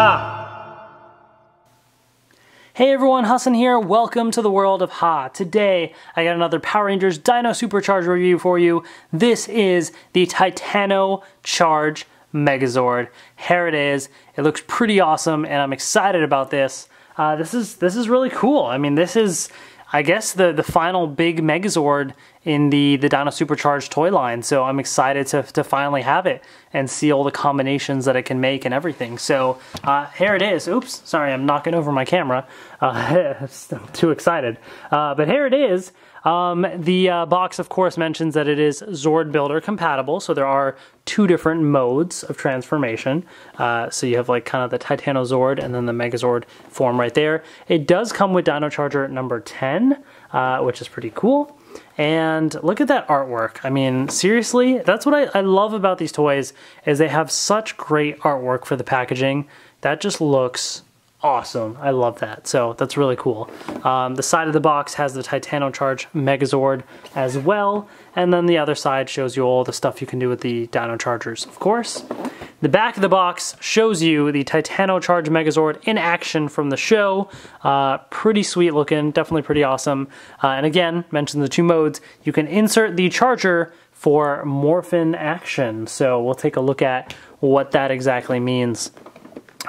Ha! Hey everyone, Hassan here. Welcome to the world of Ha. Today, I got another Power Rangers Dino Supercharge review for you. This is the Titano Charge Megazord. Here it is. It looks pretty awesome, and I'm excited about this. This is really cool. I mean, this is, I guess, the final big Megazord in the Dino Supercharged toy line. So I'm excited to finally have it and see all the combinations that it can make and everything. So here it is. Oops, sorry, I'm knocking over my camera. I'm too excited. But here it is. The box, of course, mentions that it is ZordBuilder compatible, so there are two different modes of transformation. So you have like kind of the Titano Zord and then the Megazord form right there. It does come with Dino Charger number 10, which is pretty cool. And look at that artwork. I mean, seriously, that's what I love about these toys, is they have such great artwork for the packaging. That just looks awesome. I love that. So that's really cool. The side of the box has the Titano Charge Megazord as well. And then the other side shows you all the stuff you can do with the Dino Chargers, of course. The back of the box shows you the Titano Charge Megazord in action from the show. Pretty sweet looking, definitely pretty awesome. And again, mentioned the two modes. You can insert the charger for morphin action. So we'll take a look at what that exactly means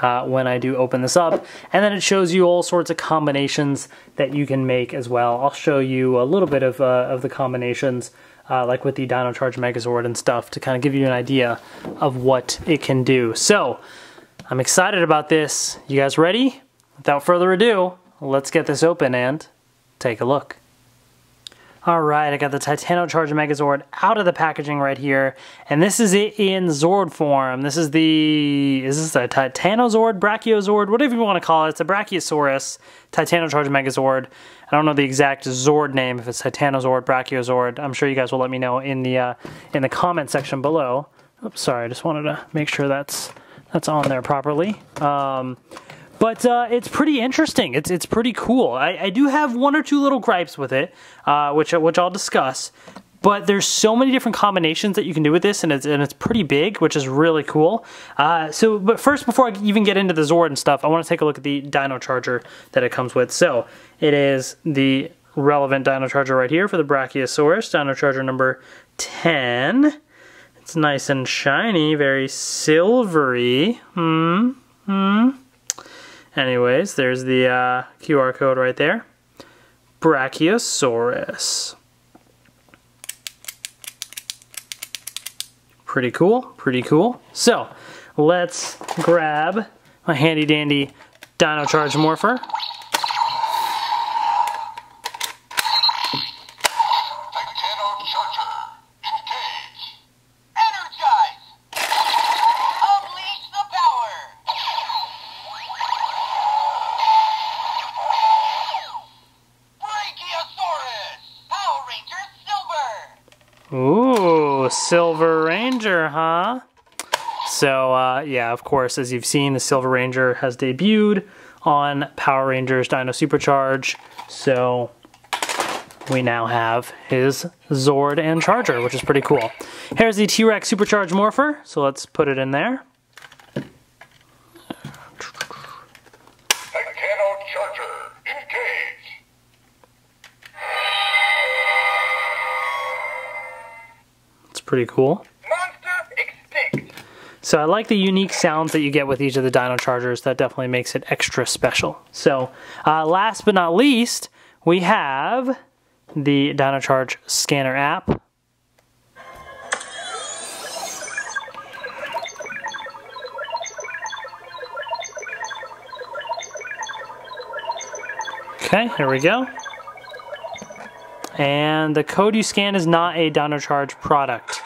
when I do open this up. And then it shows you all sorts of combinations that you can make as well. I'll show you a little bit of the combinations, like with the Dino Charge Megazord and stuff, to kind of give you an idea of what it can do. So I'm excited about this. You guys ready? Without further ado, let's get this open and take a look. Alright, I got the Titano Charge Megazord out of the packaging right here, and this is it in Zord form. Is this the Titano Zord, Brachiozord, whatever you want to call it. It's a Brachiosaurus Titano Charge Megazord. I don't know the exact Zord name, if it's Titano Zord, Brachiozord. I'm sure you guys will let me know in the comment section below. Oops, sorry, I just wanted to make sure that's on there properly. But it's pretty interesting. It's pretty cool. I do have one or two little gripes with it, which I'll discuss. But there's so many different combinations that you can do with this, and it's pretty big, which is really cool. But first, before I even get into the Zord and stuff, I want to take a look at the Dino Charger that it comes with. So it is the relevant Dino Charger right here for the Brachiosaurus, Dino Charger number 10. It's nice and shiny, very silvery. Anyways, there's the QR code right there. Brachiosaurus. Pretty cool, pretty cool. So, let's grab my handy dandy Dino Charge Morpher. Ooh, Silver Ranger, huh? So, yeah, of course, as you've seen, the Silver Ranger has debuted on Power Rangers Dino Supercharge. So, we now have his Zord and Charger, which is pretty cool. Here's the T-Rex Supercharge Morpher, so let's put it in there. Titano Charger, engage! Pretty cool. Monster extinct. So I like the unique sounds that you get with each of the Dino Chargers. That definitely makes it extra special. So last but not least, we have the Dino Charge Scanner app. Okay, here we go. And the code you scan is not a Dino Charge product.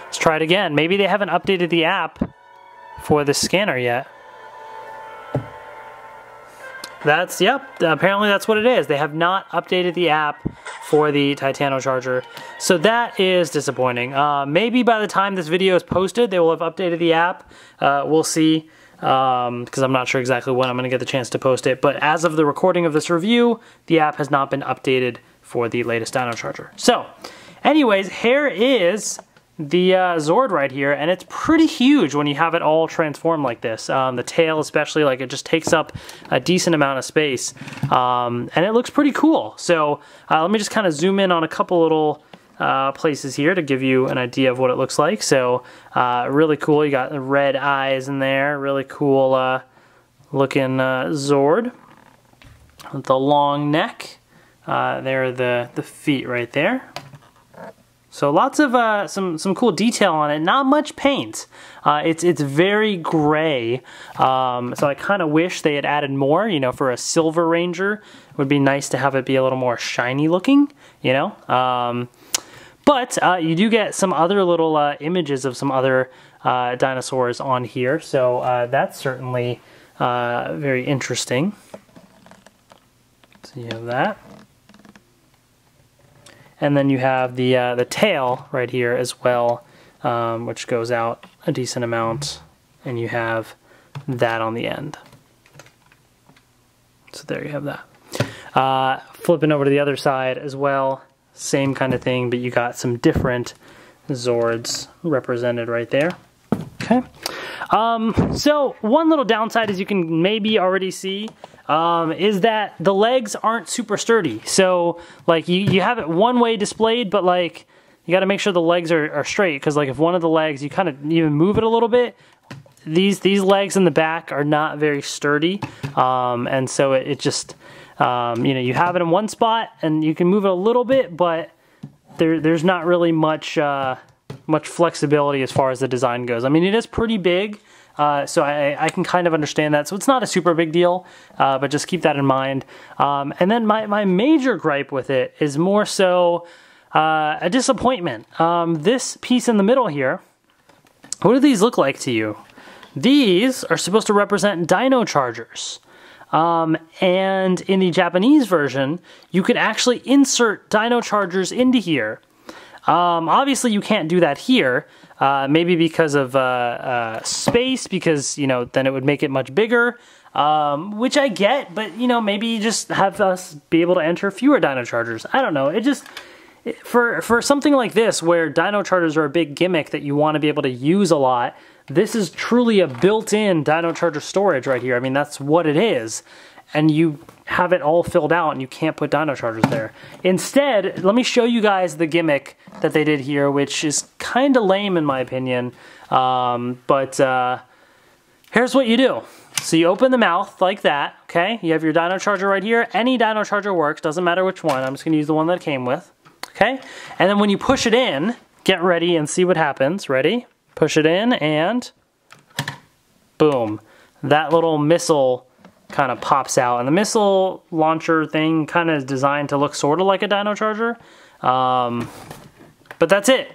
Let's try it again. Maybe they haven't updated the app for the scanner yet. Yep, apparently that's what it is. They have not updated the app for the Titano Charger. So that is disappointing. Maybe by the time this video is posted, they will have updated the app. We'll see. Because I'm not sure exactly when I'm going to get the chance to post it. But as of the recording of this review, the app has not been updated for the latest Dino Charger. So, anyways, here is the Zord right here, and it's pretty huge when you have it all transformed like this. The tail especially, like it just takes up a decent amount of space, and it looks pretty cool. So let me just kind of zoom in on a couple little places here to give you an idea of what it looks like. So really cool. You got the red eyes in there. Really cool looking Zord with the long neck. There are the feet right there. So lots of some cool detail on it. Not much paint. It's very gray. So I kind of wish they had added more. You know, for a Silver Ranger, it would be nice to have it be a little more shiny looking. You know, but you do get some other little images of some other dinosaurs on here. So that's certainly very interesting. So you have that. And then you have the tail right here as well, which goes out a decent amount, and you have that on the end. So there you have that. Flipping over to the other side as well, same kind of thing, but you got some different Zords represented right there. Okay. So one little downside, as you can maybe already see, is that the legs aren't super sturdy. So like you have it one way displayed, but like you got to make sure the legs are straight, because like if one of the legs, you kind of even move it a little bit, these legs in the back are not very sturdy, and so it just you know, you have it in one spot and you can move it a little bit, but there's not really much flexibility as far as the design goes. I mean, it is pretty big. So I can kind of understand that. So it's not a super big deal, but just keep that in mind. And then my major gripe with it is more so a disappointment. This piece in the middle here, what do these look like to you? These are supposed to represent Dino Chargers. And in the Japanese version, you could actually insert Dino Chargers into here. Obviously you can't do that here, maybe because of space, because, you know, then it would make it much bigger, which I get, but, you know, maybe you just have us be able to enter fewer Dino Chargers. I don't know. It just, for something like this, where Dino Chargers are a big gimmick that you want to be able to use a lot, this is truly a built-in Dino Charger storage right here. I mean, that's what it is. And you have it all filled out and you can't put Dino Chargers there. Instead, let me show you guys the gimmick that they did here, which is kind of lame in my opinion. But here's what you do. So you open the mouth like that, okay? You have your Dino Charger right here. Any Dino Charger works, doesn't matter which one. I'm just gonna use the one that it came with, okay? And then when you push it in, get ready and see what happens. Ready? Push it in and boom. That little missile kind of pops out, and the missile launcher thing kind of is designed to look sort of like a Dino Charger, but that's it.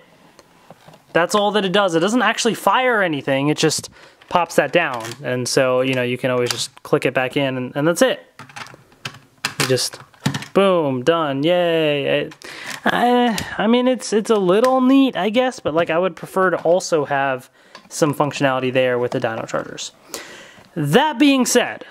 That's all that it does. It doesn't actually fire anything, it just pops that down, and so, you know, you can always just click it back in, and that's it. You just boom, done, yay. I mean, it's a little neat, I guess, but like I would prefer to also have some functionality there with the Dino Chargers. That being said,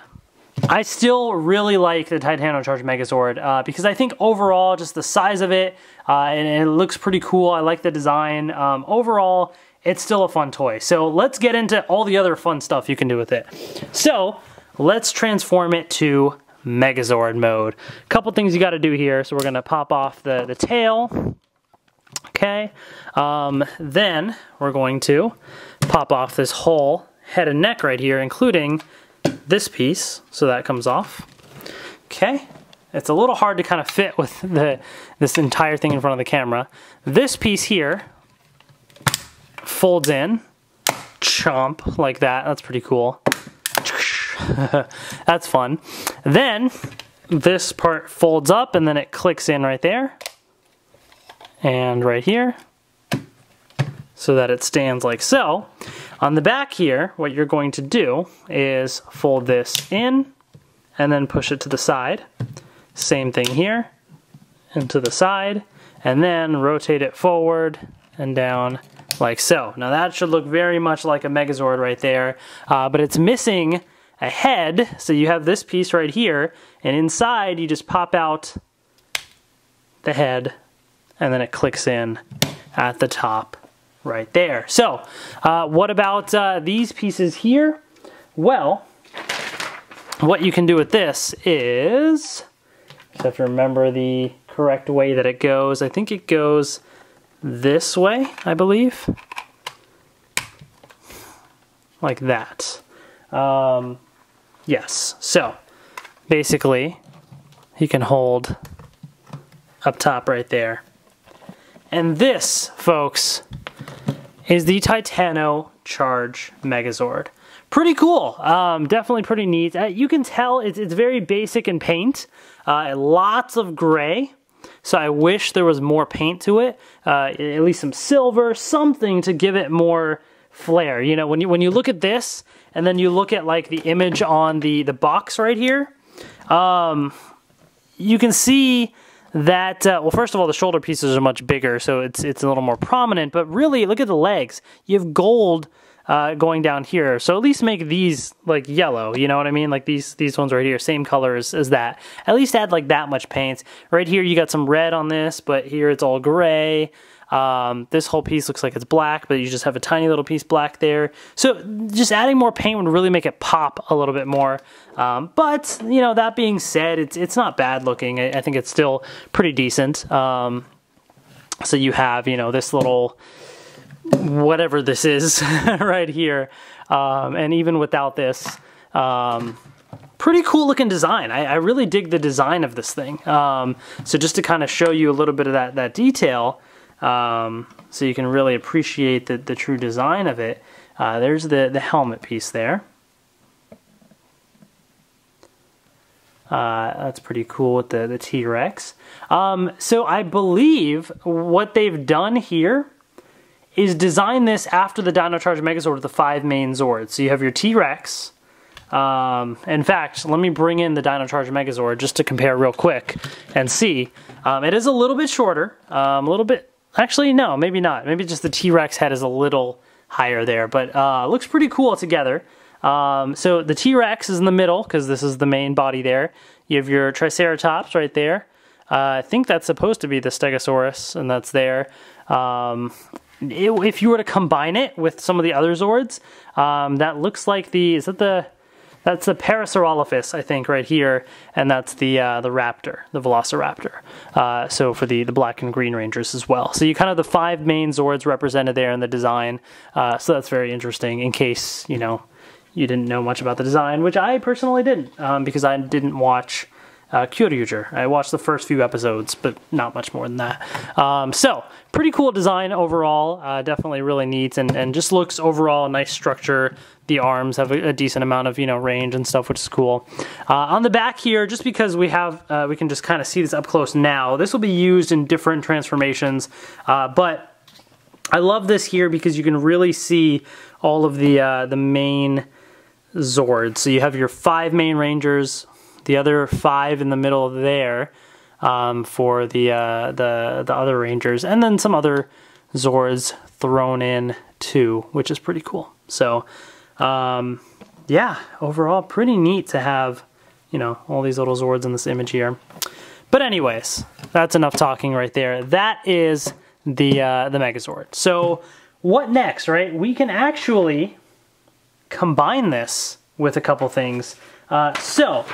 I still really like the Titano Charge Megazord because I think overall, just the size of it, and it looks pretty cool. I like the design. Overall, it's still a fun toy. So let's get into all the other fun stuff you can do with it. So let's transform it to Megazord mode. A couple things you got to do here. So we're going to pop off the tail. Okay. Then we're going to pop off this whole head and neck right here, including this piece, so that comes off. Okay, it's a little hard to kind of fit with this entire thing in front of the camera. This piece here folds in, chomp, like that. That's pretty cool. That's fun. Then this part folds up and then it clicks in right there and right here, so that it stands like so. On the back here, what you're going to do is fold this in and then push it to the side. Same thing here, and to the side, and then rotate it forward and down like so. Now that should look very much like a Megazord right there, but it's missing a head, so you have this piece right here, and inside you just pop out the head, and then it clicks in at the top right there. So what about these pieces here? Well, what you can do with this is, just have to remember the correct way that it goes. I think it goes this way, I believe. Like that. Yes, so basically he can hold up top right there. And this, folks, is the Titano Charge Megazord. Pretty cool. Definitely pretty neat. You can tell it's very basic in paint. Lots of gray. So I wish there was more paint to it. At least some silver, something to give it more flair. You know, when you look at this, and then you look at like the image on the box right here, you can see that, well, first of all, the shoulder pieces are much bigger, so it's a little more prominent, but really, look at the legs. You have gold going down here, so at least make these like yellow, you know what I mean? Like these ones right here, same color as that. At least add like that much paint. Right here, you got some red on this, but here it's all gray. This whole piece looks like it's black, but you just have a tiny little piece black there. So just adding more paint would really make it pop a little bit more. But, you know, that being said, it's not bad looking. I think it's still pretty decent. So you have, you know, this little, whatever this is right here. And even without this, pretty cool looking design. I really dig the design of this thing. So just to kind of show you a little bit of that detail, so you can really appreciate the true design of it. There's the helmet piece there. That's pretty cool with the T-Rex. So I believe what they've done here is design this after the Dino Charge Megazord with the 5 main Zords. So you have your T-Rex. In fact, let me bring in the Dino Charge Megazord just to compare real quick and see. It is a little bit shorter, a little bit. Actually, no, maybe not. Maybe just the T-Rex head is a little higher there, but looks pretty cool together. So the T-Rex is in the middle because this is the main body there. You have your Triceratops right there. I think that's supposed to be the Stegosaurus, and that's there. If you were to combine it with some of the other Zords, that looks like that's the Parasaurolophus, I think, right here, and that's the Raptor, the Velociraptor. So for the Black and Green Rangers as well. So you kind of the 5 main Zords represented there in the design. So that's very interesting in case, you know, you didn't know much about the design, which I personally didn't, because I didn't watch Kyoryuger. I watched the first few episodes, but not much more than that. So pretty cool design overall. Definitely really neat, and just looks overall a nice structure. The arms have a decent amount of, you know, range and stuff, which is cool. On the back here, just because we have, we can just kind of see this up close now. This will be used in different transformations, but I love this here because you can really see all of the main Zords. So you have your 5 main Rangers, the other 5 in the middle there for the other Rangers, and then some other Zords thrown in too, which is pretty cool. So yeah, overall pretty neat to have, you know, all these little Zords in this image here. But anyways, that's enough talking right there. That is the Megazord. So what next, right? We can actually combine this with a couple things. So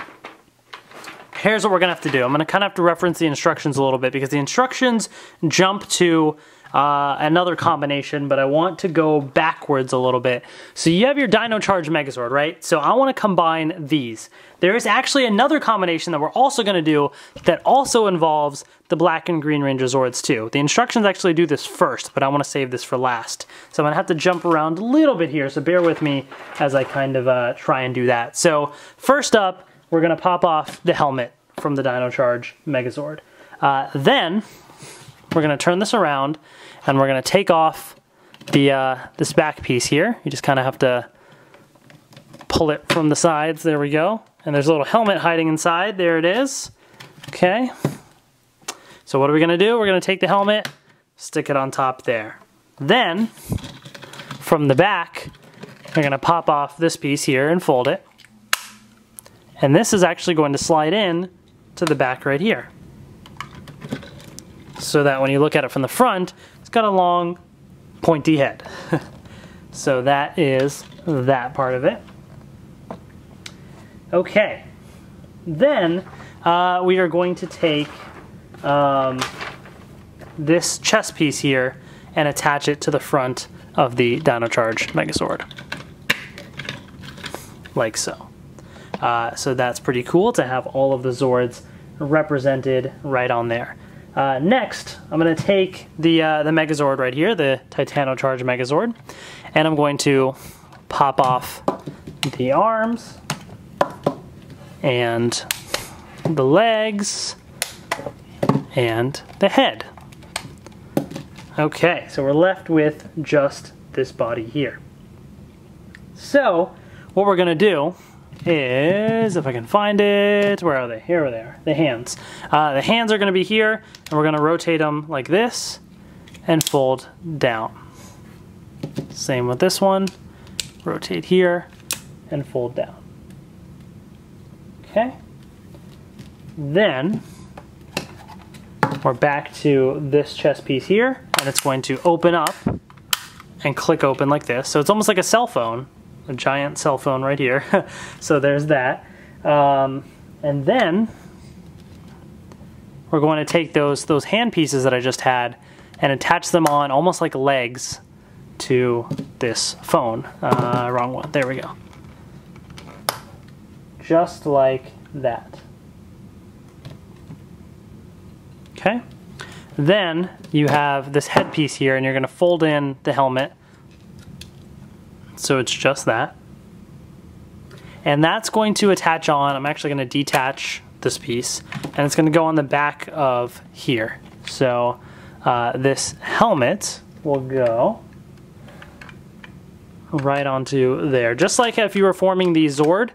here's what we're gonna have to do. I'm gonna kind of have to reference the instructions a little bit because the instructions jump to another combination, but I want to go backwards a little bit. So you have your Dino Charge Megazord, right? So I want to combine these. There is actually another combination that we're also going to do that also involves the Black and Green Ranger Zords too. The instructions actually do this first, but I want to save this for last. So I'm going to have to jump around a little bit here, so bear with me as I kind of try and do that. So first up, we're going to pop off the helmet from the Dino Charge Megazord. Then we're going to turn this around and we're going to take off the this back piece here. You just kind of have to pull it from the sides. There we go. And there's a little helmet hiding inside. There it is. Okay. So what are we going to do? We're going to take the helmet, stick it on top there. Then, from the back, we're going to pop off this piece here and fold it. And this is actually going to slide in to the back right here. So that when you look at it from the front, it's got a long pointy head. So that is that part of it. Okay, then we are going to take this chest piece here and attach it to the front of the Titano Charge Megazord, like so. So that's pretty cool to have all of the Zords represented right on there. Next, I'm going to take the Megazord right here, the Titano Charge Megazord, and I'm going to pop off the arms and the legs and the head. Okay, so we're left with just this body here. So what we're going to do is, if I can find it, where are they? Here they are, the hands. The hands are going to be here, and we're going to rotate them like this and fold down. Same with this one. Rotate here and fold down. Okay. Then we're back to this chest piece here, and it's going to open up and click open like this. So it's almost like a cell phone, a giant cell phone right here. So there's that. And then we're going to take those hand pieces that I just had and attach them on almost like legs to this phone. Wrong one. There we go. Just like that. Okay. Then you have this headpiece here, and you're going to fold in the helmet. So it's just that. And that's going to attach on. I'm actually going to detach this piece, and it's going to go on the back of here. So this helmet will go right onto there. Just like if you were forming the Zord,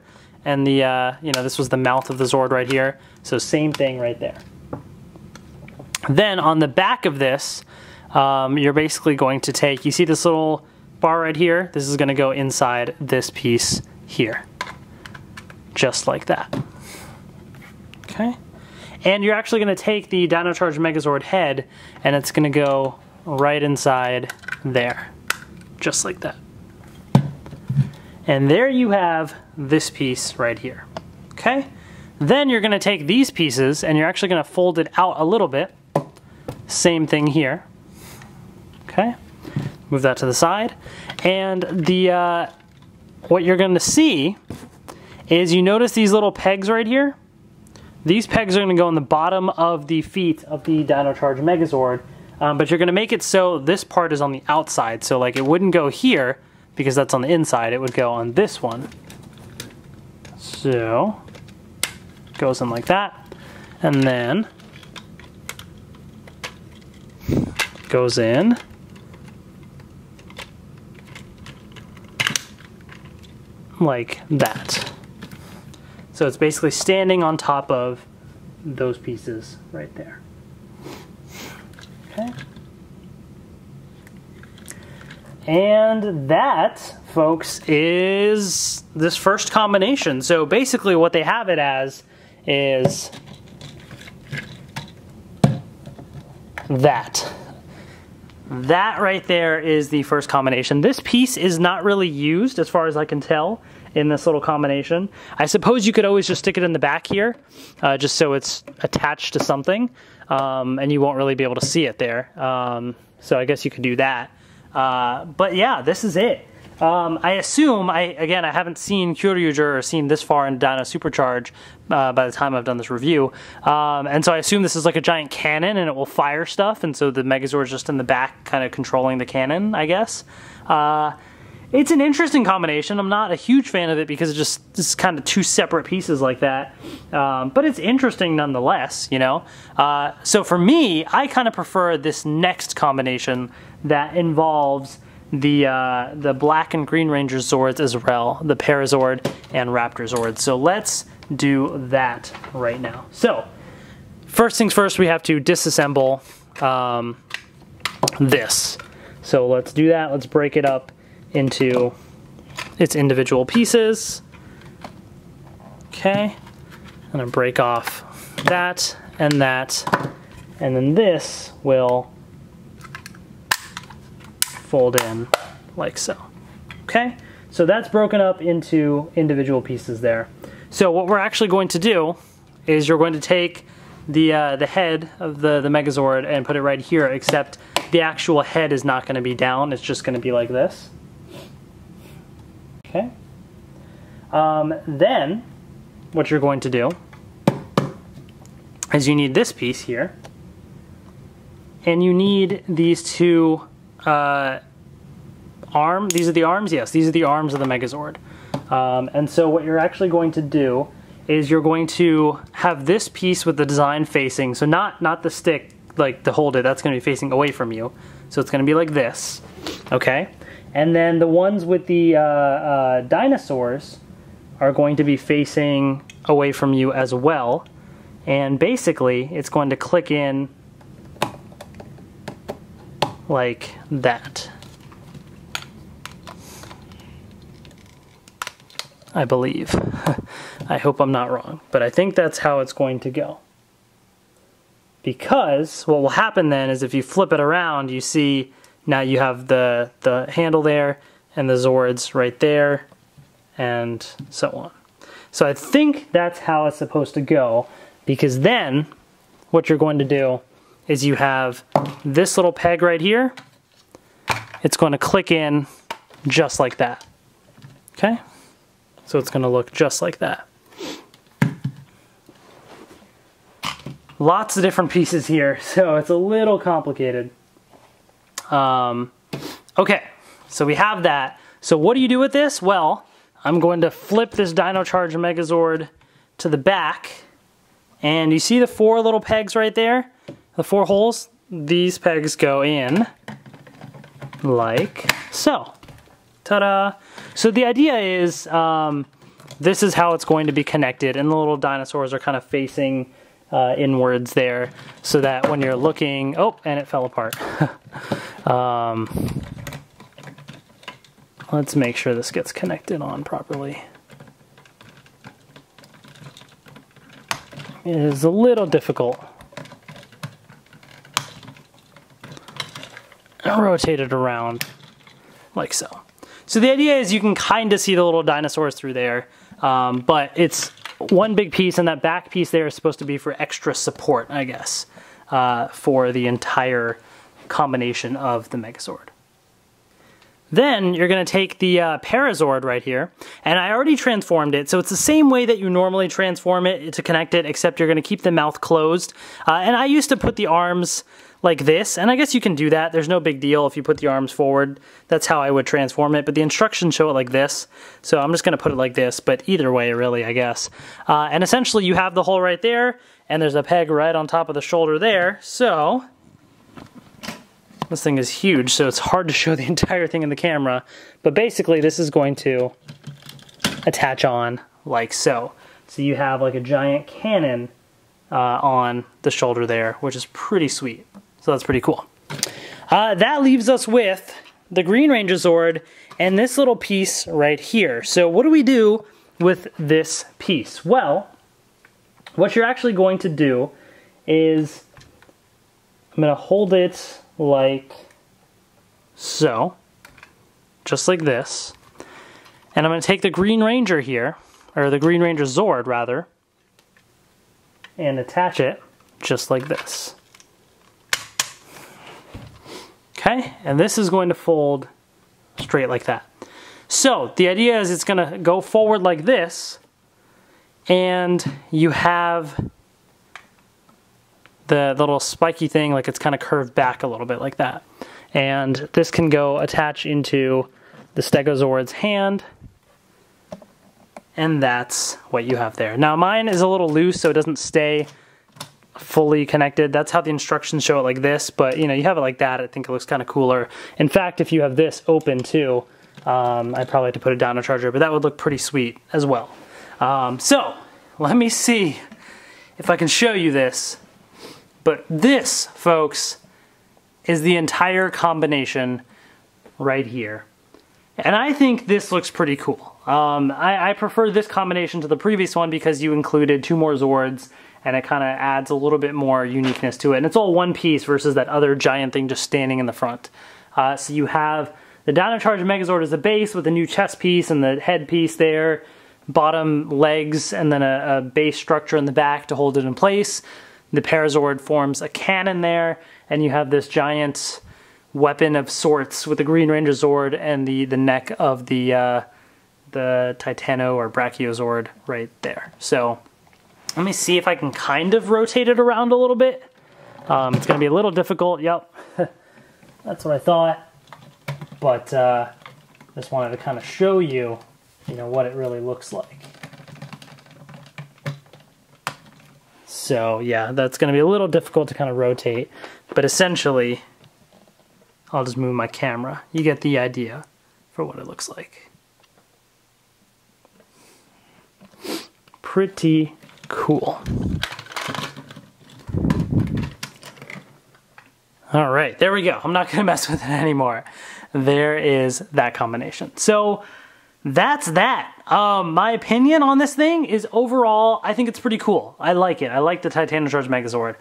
and the, you know, this was the mouth of the Zord right here. So same thing right there. Then on the back of this, you're basically going to take, you see this little bar right here? This is going to go inside this piece here. Just like that. Okay. And you're actually going to take the Titano Charge Megazord head, and it's going to go right inside there. Just like that. And there you have this piece right here. Okay. Then you're going to take these pieces, and you're actually going to fold it out a little bit. Same thing here. Okay. Move that to the side. And the what you're going to see is, you notice these little pegs right here? These pegs are going to go on the bottom of the feet of the Titano Charge Megazord, but you're going to make it so this part is on the outside. So like it wouldn't go here because that's on the inside. It would go on this one. So goes in like that, and then goes in like that. So it's basically standing on top of those pieces right there. Okay. And that, folks, is this first combination. So basically what they have it as is that. That right there is the first combination. This piece is not really used, as far as I can tell, in this little combination. I suppose you could always just stick it in the back here, just so it's attached to something, and you won't really be able to see it there. So I guess you could do that. But yeah, this is it. I assume, again, I haven't seen Kyoryuger or seen this far in Dino Supercharge by the time I've done this review. And so I assume this is like a giant cannon and it will fire stuff, and so the Megazord's just in the back kind of controlling the cannon, I guess. It's an interesting combination. I'm not a huge fan of it because it's kind of two separate pieces like that. But it's interesting nonetheless, you know? So for me, I kind of prefer this next combination that involves the Black and Green Ranger Zords as well, the Parazord and Raptor Zord. So let's do that right now. So first things first, we have to disassemble this. So let's do that. Let's break it up into its individual pieces. Okay, I'm gonna break off that, and then this will fold in like so. Okay, so that's broken up into individual pieces there. So what we're actually going to do is you're going to take the head of the Megazord and put it right here, except the actual head is not going to be down, it's just going to be like this. Okay. Then what you're going to do is you need this piece here, and you need these two these are the arms? Yes, these are the arms of the Megazord. And so what you're actually going to do is you're going to have this piece with the design facing, so not the stick, like to hold it, that's going to be facing away from you. So it's going to be like this, okay? And then the ones with the dinosaurs are going to be facing away from you as well. And basically, it's going to click in like that, I believe. I hope I'm not wrong, but I think that's how it's going to go. Because what will happen then is if you flip it around, you see now you have the handle there and the Zords right there and so on. So I think that's how it's supposed to go, because then what you're going to do is you have this little peg right here. It's going to click in just like that. Okay? So it's going to look just like that. Lots of different pieces here, so it's a little complicated. Okay, so we have that. So what do you do with this? Well, I'm going to flip this Dino Charge Megazord to the back, and you see the 4 little pegs right there? The 4 holes? These pegs go in like so. Ta-da! So the idea is this is how it's going to be connected, and the little dinosaurs are kind of facing inwards there, so that when you're looking, oh, and it fell apart. Let's make sure this gets connected on properly. It is a little difficult. Rotate it around like so. So the idea is you can kind of see the little dinosaurs through there, but it's one big piece, and that back piece there is supposed to be for extra support, I guess, for the entire combination of the Megazord. Then you're going to take the Parazord right here, and I already transformed it, so it's the same way that you normally transform it to connect it, except you're going to keep the mouth closed. And I used to put the arms like this, and I guess you can do that. There's no big deal if you put the arms forward. That's how I would transform it, but the instructions show it like this, so I'm just going to put it like this, but either way, really, I guess. And essentially, you have the hole right there, and there's a peg right on top of the shoulder there, so this thing is huge, so it's hard to show the entire thing in the camera, but basically this is going to attach on like so. So you have like a giant cannon on the shoulder there, which is pretty sweet. So that's pretty cool. That leaves us with the Green Ranger Zord and this little piece right here. So what do we do with this piece? Well, what you're actually going to do is I'm going to hold it like so, just like this, and I'm going to take the Green Ranger here, or the Green Ranger Zord rather, and attach it just like this. Okay, and this is going to fold straight like that. So the idea is it's going to go forward like this, and you have the little spiky thing, like it's kind of curved back a little bit like that. And this can go attach into the Stegozord's hand, and that's what you have there. Now mine is a little loose, so it doesn't stay fully connected. That's how the instructions show it, like this, but you know, you have it like that, I think it looks kind of cooler. In fact, if you have this open too, I'd probably have to put a Dino Charger, but that would look pretty sweet as well. So let me see if I can show you this. But this, folks, is the entire combination right here. And I think this looks pretty cool. I prefer this combination to the previous one because you included 2 more Zords, and it kind of adds a little bit more uniqueness to it. And it's all one piece versus that other giant thing just standing in the front. So you have the Titano Charge Megazord as the base with the new chest piece and the head piece there, bottom legs, and then a base structure in the back to hold it in place. The Parazord forms a cannon there, and you have this giant weapon of sorts with the Green Ranger Zord and the neck of the Titano or Brachiozord right there. So let me see if I can kind of rotate it around a little bit. It's going to be a little difficult, yep. That's what I thought. But just wanted to kind of show you, what it really looks like. So yeah, that's going to be a little difficult to kind of rotate, but essentially, I'll just move my camera. You get the idea for what it looks like. Pretty cool. All right, there we go. I'm not gonna mess with it anymore. There is that combination. So that's that. My opinion on this thing is overall, I think it's pretty cool. I like it. I like the Titano Charge Megazord.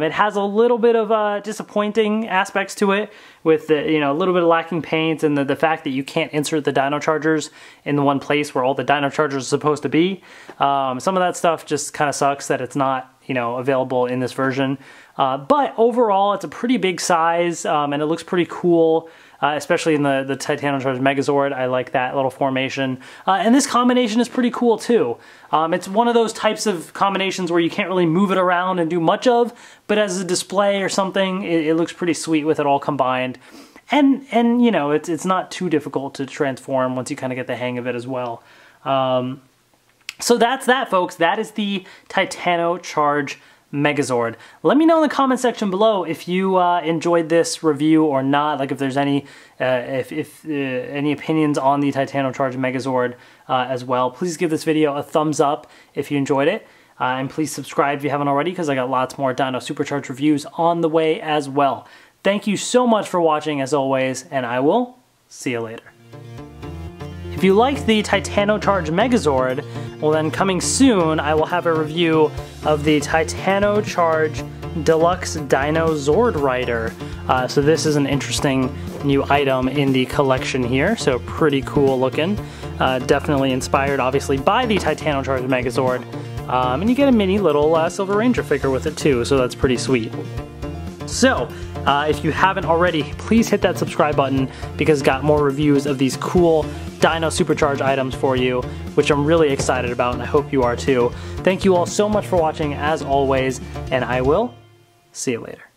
It has a little bit of disappointing aspects to it with the, a little bit of lacking paint and the fact that you can't insert the Dino Chargers in the one place where all the Dino Chargers are supposed to be. Some of that stuff just kind of sucks that it's not, available in this version. But overall, it's a pretty big size and it looks pretty cool. Especially in the Titano Charge Megazord. I like that little formation. And this combination is pretty cool too. It's one of those types of combinations where you can't really move it around and do much of, but as a display or something, it looks pretty sweet with it all combined. And it's not too difficult to transform once you kind of get the hang of it as well. So that's that, folks. That is the Titano Charge Megazord. Let me know in the comment section below if you enjoyed this review or not. Like if there's any any opinions on the Titano Charge Megazord as well. Please give this video a thumbs up if you enjoyed it. And please subscribe if you haven't already, because I got lots more Dino Supercharged reviews on the way as well. Thank you so much for watching as always, and I will see you later. If you liked the Titano Charge Megazord, well then coming soon I will have a review of the Titano Charge Deluxe Dino Zord Rider. So this is an interesting new item in the collection here, so pretty cool looking. Definitely inspired obviously by the Titano Charge Megazord. And you get a mini little Silver Ranger figure with it too, so that's pretty sweet. So, if you haven't already, please hit that subscribe button because it's got more reviews of these cool Dino Supercharged items for you, which I'm really excited about and I hope you are too. Thank you all so much for watching as always, and I will see you later.